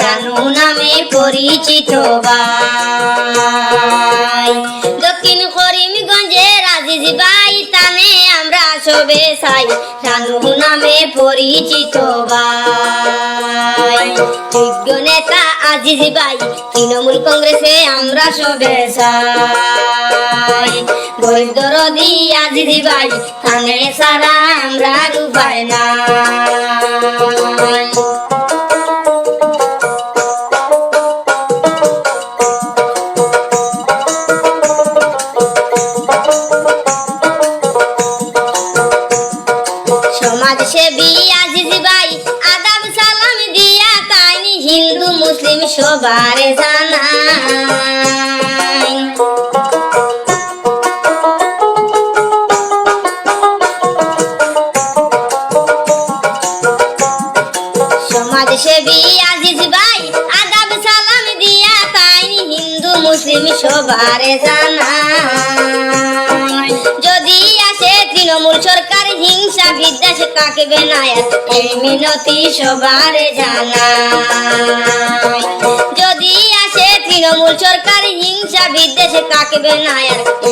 রানু নামে পরিচিত ভাই। দক্ষিণ করিমগঞ্জের আজিজ ভাই তানে আমরা সবে চাই, রানু নামে পরিচিত ভাই। যোগ্য নেতা আজিজ ভাই, তৃণমূল কংগ্রেসে আমরা সবে চাই। গরিব দরদি আজিজ ভাই তানে সারা আমরা উপায় নাই। সমাজসেবী আজিজ ভাই আদাব সালাম দিয়া তাইনি হিন্দু মুসলিম সবার জানাই। সমাজসেবী আজিজ ভাই আদাব সালাম দিয়া তাইনি হিন্দু মুসলিম সবার জানাই। যদি আসে তৃণমূল সরকার হিংসা বিদ্বেষ কাকবে না, এই মিনতি সবার জানাই। যদি আসে তৃণমূল সরকার হিংসা বিদ্বেষ কাকবে না,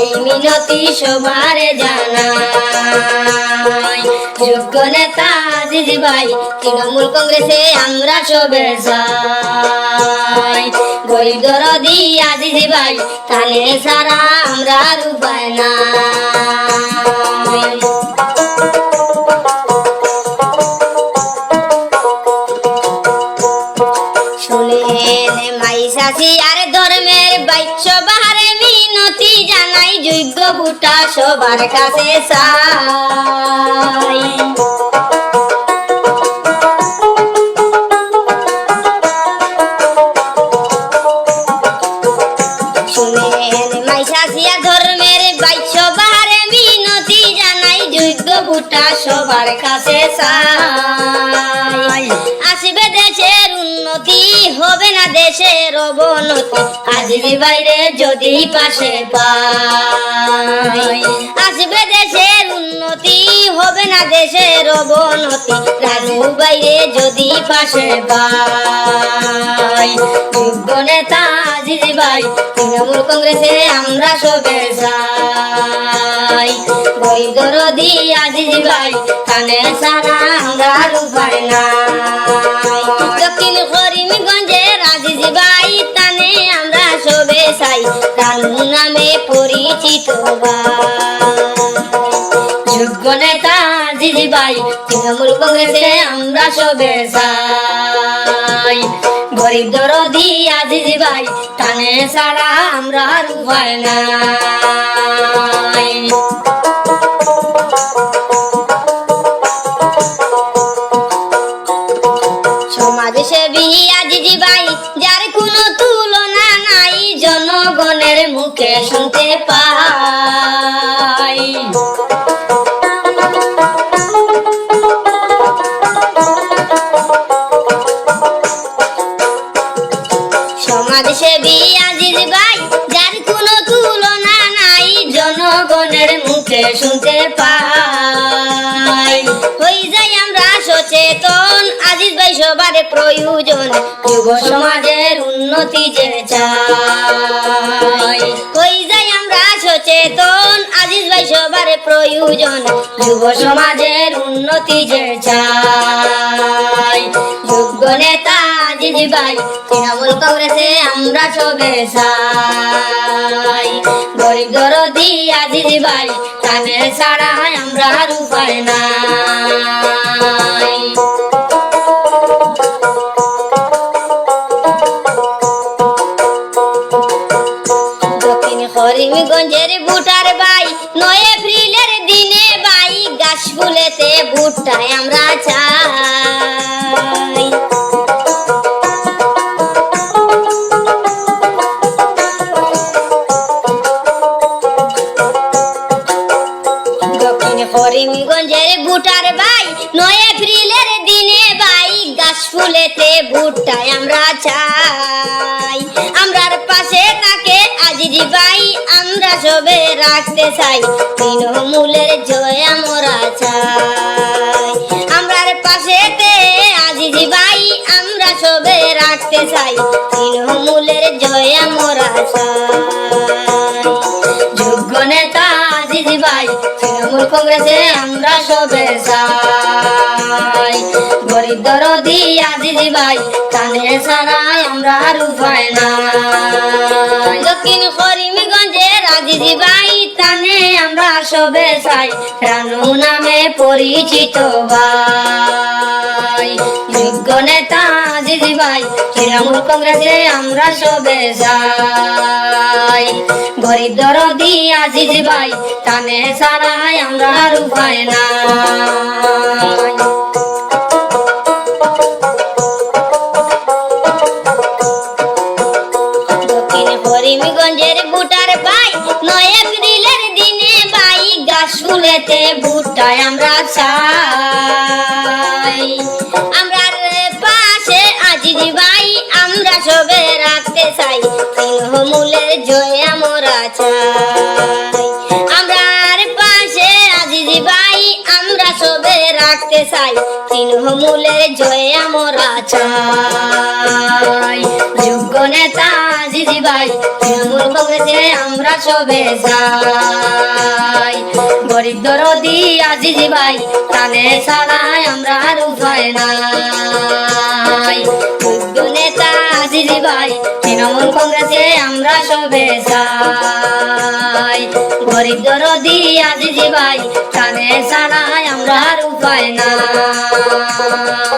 এই মিনতি সবার জানাই। যোগ্য নেতা আজিজ ভাই, তৃণমূল কংগ্রেসে আমরা সবে চাই। গরিব দরদি আজিজ ভাই তানে সারা আমরা উপায় নাই। শুনেন মাইসাসি আর ধর্মের ভাই সবার মিনতি জানাই, যোগ্য ভোটা সবার কাছে চাই। শুনেন মাইসাসি আর ধর্মের ভাই সবার মিনতি জানাই, যোগ্য ভোটা সবার কাছে চাই। আসবে দেশের উন্নতি, হবে না দেশের অবনতি, আজিজ ভাইরে যদি পাশে পাই। আসবে দেশের উন্নতি, হবে না দেশের অবনতি, রানু ভাইরে যদি পাশে পাই। যোগ্য নেতা আজিজ ভাই, তৃণমূল কংগ্রেসে আমরা সবে চাই। গরিব দরদি আজিজ ভাই তানে সারা আমরা উপায় নাই। দক্ষিণ করিমগঞ্জের আজিজ ভাই তানে আমরা সবে চাই, রানু নামে পরিচিত ভাই। যোগ্য নেতা আজিজ ভাই, তৃণমূল কংগ্রেসে আমরা সবে চাই। গরিব দরদি আজিজ ভাই তানে সারা আমরা উপায় নাই। সমাজসেবী আজিজ ভাই যার কোনো তুলনা নাই, জনগণের মুখে শুনতে পাই। সমাজসেবী আজিজ ভাই যার কোনো তুলনা নাই, জনগণের মুখে শুনতে পাই। হয়ে যাই আমরা সচেতন আজিজ ভাই সবার প্রয়োজন, যুব সমাজের উন্নতি যে চাই। হয়ে যাই আমরা সচেতন আজিজ ভাই সবার প্রয়োজন, যুব সমাজের উন্নতি যে চাই। যোগ্য নেতা আজিজ ভাই, তৃণমূল কংগ্রেসে আমরা সবে চাই। গরিব দরদি আজিজ ভাই তানে ছাড়া আমরা উপায় নাই। দক্ষিণ করিমগঞ্জের ভোটার ভাই 9 এপ্রিলের দিনে ভাই গাছ ফুলেতে ভোটটাই আমরা চাই। দক্ষিণ করিমগঞ্জের ভোটার ভাই 9 এপ্রিলের দিনে ভাই গাছ ফুলেতে ভোটটাই আমরা চাই। আমরার পাশে তাকে আজিজ ভাই আমরা সবে রাখতে চাই, তৃণমূলের জয় আমরা চাই। আমরার পাশেতে আজিজ ভাই আমরা সবে রাখতে চাই তৃণমূলের জয় আমরা চাই। যোগ্য নেতা আজিজি ভাই তৃণমূল কংগ্রেসে আমরা সবে চাই। গরিব দরদি আজিজি ভাই তানে ছাড়াই আমরা আর উপায় নাই। দক্ষিণ করিমগঞ্জের আজিজি ভাই তানে আমরা সবে চাই রানু নামে পরিচিত ভাই। যোগ্য নেতা আজিজি ভাই তৃণমূল কংগ্রেসে আমরা সবে চাই। গরিব দরদি আজিজি ভাই তানে ছাড়াই আমরা আর উপায় নাই। দক্ষিণ করিমগঞ্জের ভোটার ভাই 9 এপ্রিলের দিনে ভাই গাছগুলোতে ভোটটাই আমরা চাই। আমরা পাশে আজিজি ভাই আমরা সবে রাখতে চাই তৃণমূলের জয় আমরা চাই। আমরার পাশে আজিজি ভাই আমরা সবে রাখতে চাই তৃণমূলের জয় আমরা চাই। যোগ্য নেতা আজিজি ভাই তৃণমূল কংগ্রেসে আমরা সবে চাই। গরিব দরদি আজিজি ভাই তানে ছাড়াই আমরা আর উপায় নাই। যোগ্য নেতা আজিজি ভাই তৃণমূল কংগ্রেসে আমরা সবে চাই। গরিব দরদি আজিজি ভাই তানে ছাড়াই আমরা আর উপায় নাই।